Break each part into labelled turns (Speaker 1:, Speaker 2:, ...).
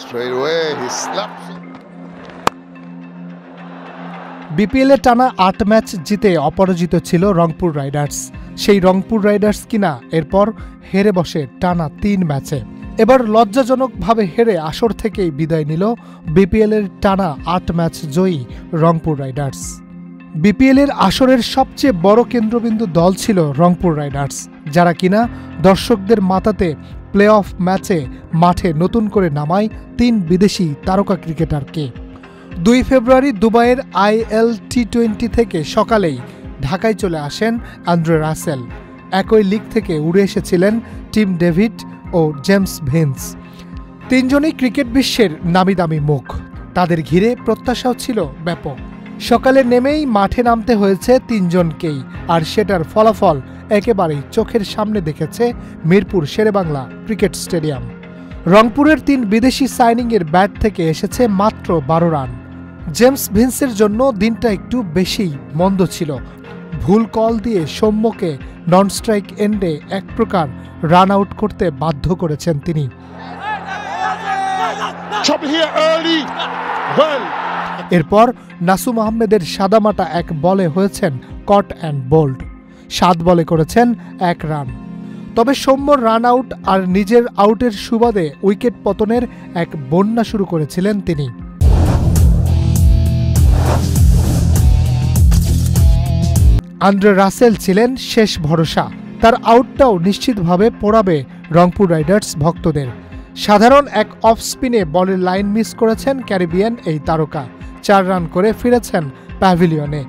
Speaker 1: straight away he slaps.
Speaker 2: বিপিএলে টানা ৮ match জিতে অপরাজিত ছিল রংপুর রাইডার্স। সেই রংপুর রাইডার্স কিনা এরপর হেরে বসে টানা ৩ ম্যাচে। এবার লজ্জাজনকভাবে হেরে আসর থেকেই বিদায় নিল বিপিএলের টানা ৮ ম্যাচ জয়ী রংপুর রাইডার্স। বিপিএলের আসরের সবচেয়ে বড় কেন্দ্রবিন্দু দল ছিল রংপুর রাইডার্স, যারা কিনা দর্শকদের মাতাতে প্লে অফ ম্যাচে মাঠে নতুন করে নামায় ৩ বিদেশি তারকা ক্রিকেটারকে। ২ ফেব্রুয়ারি দুবাইয়ের IL T20 থেকে সকালেই ঢাকায় চলে আসেন আন্দ্রে রাসেল। একই লিগ থেকে উড়ে এসেছিলেন টিম ডেভিড ও জেমস ভিন্স। তিনজনই ক্রিকেট বিশ্বের নামিদামি মুখ। তাদের ঘিরে প্রত্যাশাও ছিল ব্যাপক। সকালে নেমেই মাঠে নামতে হয়েছে তিনজনকেই, আর সেটার ফলাফল একেবারেই চোখের সামনে দেখেছে মিরপুর শেরেবাংলা ক্রিকেট স্টেডিয়াম। রংপুরের ৩ বিদেশি সাইনিংয়ের ব্যাট থেকে এসেছে মাত্র ১২ রান। জেমস ভিন্সের জন্য দিনটা একটু বেশিই মন্দ ছিল। ভুল কল দিয়ে সৌম্যকে নন স্ট্রাইক এন্ডে এক প্রকার রান আউট করতে বাধ্য করেছেন তিনি। এরপর নাসুম আহমেদের সাদামাটা এক বলে হয়েছেন কট অ্যান্ড বোল্ড। ৭ বলে করেছেন ১ রান। তবে সৌম্যর রান আউট আর নিজের আউটের সুবাদে উইকেট পতনের এক বন্যা শুরু করেছিলেন তিনি। আন্দ্রে রাসেল ছিলেন শেষ ভরসা। তার আউটটাও নিশ্চিতভাবে পোড়াবে রংপুর রাইডার্স ভক্তদের। সাধারণ এক অফ স্পিনে বলের লাইন মিস করেছেন ক্যারিবিয়ান এই তারকা। ৪ রান করে ফিরেছেন প্যাভিলিয়নে।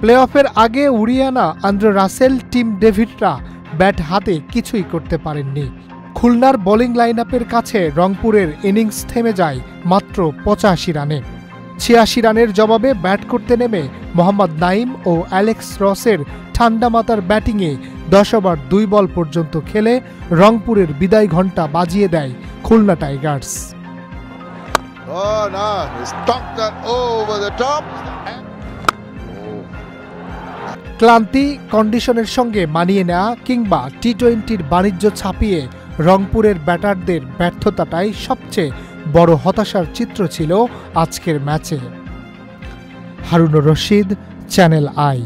Speaker 2: প্লে অফের আগে উড়িয়ে আনা আন্দ্রে রাসেল টিম ডেভিডরা ব্যাট হাতে কিছুই করতে পারেননি। খুলনার বোলিং লাইন আপের কাছে রংপুরের ইনিংস থেমে যায় মাত্র ৮৫ রানে। ৮৬ রানের জবাবে ব্যাট করতে নেমে মোহাম্মদ নাইম ও অ্যালেক্স রসের ঠান্ডা মাথার ব্যাটিংয়ে ১০ ওভার ২ বল পর্যন্ত খেলে রংপুরের বিদায় ঘণ্টা বাজিয়ে দেয় খুলনা টাইগার্স। ক্লান্তি, কন্ডিশনের সঙ্গে মানিয়ে নেওয়া কিংবা টি-20-র বাণিজ্য ছাপিয়ে রংপুরের ব্যাটারদের ব্যর্থতাটাই সবচেয়ে বড় হতাশার চিত্র ছিল আজকের ম্যাচে। Harunur Rashid, channel I.